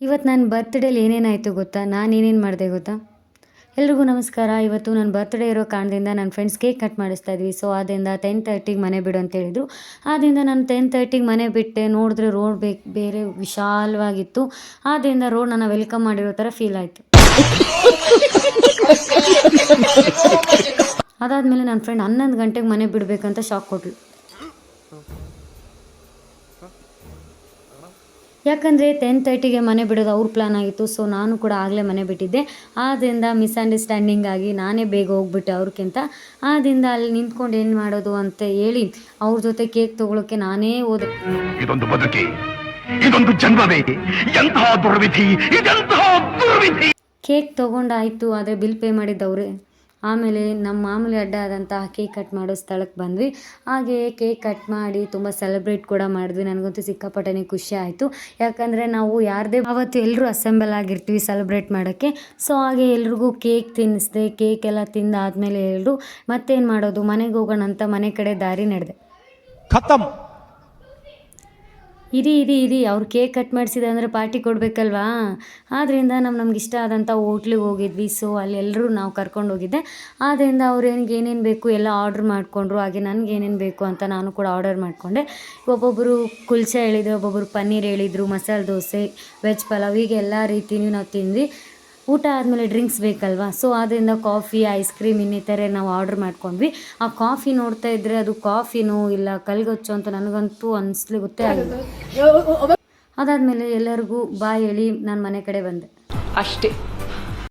ಇವತ್ತು ನನ್ನ ಬರ್ತ್ಡೇಲಿ ಏನೇನಾಯಿತು ಗೊತ್ತಾ? ನಾನು ಏನೇನು ಮಾಡಿದೆ ಗೊತ್ತಾ? ಎಲ್ರಿಗೂ ನಮಸ್ಕಾರ. ಇವತ್ತು ನನ್ನ ಬರ್ತ್ಡೇ ಇರೋ ಕಾರಣದಿಂದ ನನ್ನ ಫ್ರೆಂಡ್ಸ್ ಕೇಕ್ ಕಟ್ ಮಾಡಿಸ್ತಾ ಇದ್ವಿ. ಸೊ ಆದ್ದರಿಂದ 10:30ಗೆ ಮನೆ ಬಿಡು ಅಂತ ಹೇಳಿದರು. ಆದ್ದರಿಂದ ನಾನು 10:30ಗೆ ಮನೆ ಬಿಟ್ಟೆ. ನೋಡಿದ್ರೆ ರೋಡ್ ಬೇರೆ ವಿಶಾಲವಾಗಿತ್ತು. ಆದ್ದರಿಂದ ರೋಡ್ ನನ್ನ ವೆಲ್ಕಮ್ ಮಾಡಿರೋ ಥರ ಫೀಲ್ ಆಯಿತು. ಅದಾದಮೇಲೆ ನನ್ನ ಫ್ರೆಂಡ್ 11 ಗಂಟೆಗೆ ಮನೆ ಬಿಡಬೇಕಂತ ಶಾಕ್ ಕೊಟ್ಟಳು. ಯಾಕಂದರೆ 10:30ಗೆ ಮನೆ ಬಿಡೋದು ಅವ್ರ ಪ್ಲ್ಯಾನ್ ಆಗಿತ್ತು. ಸೊ ನಾನು ಕೂಡ ಆಗಲೇ ಮನೆ ಬಿಟ್ಟಿದ್ದೆ. ಆದ್ದರಿಂದ ಮಿಸ್ಅಂಡರ್ಸ್ಟ್ಯಾಂಡಿಂಗ್ ಆಗಿ ನಾನೇ ಬೇಗ ಹೋಗ್ಬಿಟ್ಟೆ ಅವ್ರಿಗಿಂತ. ಆದ್ದರಿಂದ ಅಲ್ಲಿ ನಿಂತ್ಕೊಂಡು ಏನು ಮಾಡೋದು ಅಂತ ಹೇಳಿ ಅವ್ರ ಜೊತೆ ಕೇಕ್ ತೊಗೊಳಕ್ಕೆ ನಾನೇ ಹೋದೆ. ಇದೊಂದು ಬದುಕಿ, ಇದೊಂದು ಜನ್ಮವೇ, ಎಂತಹ ದುರ್ವಿಧಿ, ಇದೆಂತಹ ದುರ್ವಿಧಿ. ಕೇಕ್ ತೊಗೊಂಡಾಯಿತು, ಆದರೆ ಬಿಲ್ ಪೇ ಮಾಡಿದ್ದವ್ರೆ. ಆಮೇಲೆ ನಮ್ಮ ಮಾಮೂಲಿ ಅಡ್ಡ ಆದಂತಹ ಕೇಕ್ ಕಟ್ ಮಾಡೋ ಸ್ಥಳಕ್ಕೆ ಬಂದ್ವಿ. ಹಾಗೆ ಕೇಕ್ ಕಟ್ ಮಾಡಿ ತುಂಬ ಸೆಲೆಬ್ರೇಟ್ ಕೂಡ ಮಾಡಿದ್ವಿ. ನನಗಂತೂ ಸಿಕ್ಕಾಪಟ್ಟೆ ಖುಷಿ ಆಯಿತು. ಯಾಕಂದರೆ ನಾವು ಯಾರದೇ ಅವತ್ತು ಎಲ್ಲರೂ ಅಸೆಂಬಲ್ ಆಗಿರ್ತೀವಿ ಸೆಲೆಬ್ರೇಟ್ ಮಾಡೋಕ್ಕೆ. ಸೊ ಹಾಗೆ ಎಲ್ರಿಗೂ ಕೇಕ್ ತಿನ್ನಿಸ್ದೆ. ಕೇಕ್ ಎಲ್ಲ ತಿಂದಾದ್ಮೇಲೆ ಎಲ್ಲರೂ ಮತ್ತೇನು ಮಾಡೋದು, ಮನೆಗೆ ಹೋಗೋಣ ಅಂತ ಮನೆ ಕಡೆ ದಾರಿ ನಡೆದೆ. ಖತಮ್. ಇರಿ ಅವ್ರು ಕೇಕ್ ಕಟ್ ಮಾಡಿಸಿದೆ ಅಂದರೆ ಪಾರ್ಟಿ ಕೊಡಬೇಕಲ್ವಾ? ಆದ್ದರಿಂದ ನಮ್ಗೆ ಇಷ್ಟ ಆದಂಥ ಹೋಟ್ಲಿಗೆ ಹೋಗಿದ್ವಿ. ಸೊ ಅಲ್ಲಿ ಎಲ್ಲರೂ ನಾವು ಕರ್ಕೊಂಡು ಹೋಗಿದ್ದೆ. ಆದ್ದರಿಂದ ಅವ್ರು ಏನೇನು ಬೇಕು ಎಲ್ಲ ಆರ್ಡ್ರ್ ಮಾಡಿಕೊಂಡ್ರು. ಹಾಗೆ ನನಗೆ ಏನೇನು ಬೇಕು ಅಂತ ನಾನು ಕೂಡ ಆರ್ಡರ್ ಮಾಡಿಕೊಂಡೆ. ಒಬ್ಬೊಬ್ಬರು ಕುಲ್ಚೆ ಹೇಳಿದರು, ಒಬ್ಬೊಬ್ಬರು ಪನ್ನೀರ್ ಹೇಳಿದರು, ಮಸಾಲೆ ದೋಸೆ, ವೆಜ್ ಪಲಾವ್, ಹೀಗೆ ಎಲ್ಲ ರೀತಿಯೂ ನಾವು ತಿಂದ್ವಿ. ಊಟ ಆದಮೇಲೆ ಡ್ರಿಂಕ್ಸ್ ಬೇಕಲ್ವಾ? ಸೊ ಆದ್ದರಿಂದ ಕಾಫಿ, ಐಸ್ ಕ್ರೀಮ್ ಇನ್ನಿತರೆ ನಾವು ಆರ್ಡ್ರ್ ಮಾಡ್ಕೊಂಡ್ವಿ. ಆ ಕಾಫಿ ನೋಡ್ತಾ ಇದ್ದರೆ ಅದು ಕಾಫಿನೋ ಇಲ್ಲ ಕಲ್ಗೊಚ್ಚು ಅಂತ ನನಗಂತೂ ಗೊತ್ತೇ ಆಗಿಲ್ಲ. ಅದಾದಮೇಲೆ ಎಲ್ಲರಿಗೂ ಬಾಯ್ ಹೇಳಿ ನಾನು ಮನೆ ಕಡೆ ಬಂದೆ ಅಷ್ಟೇ.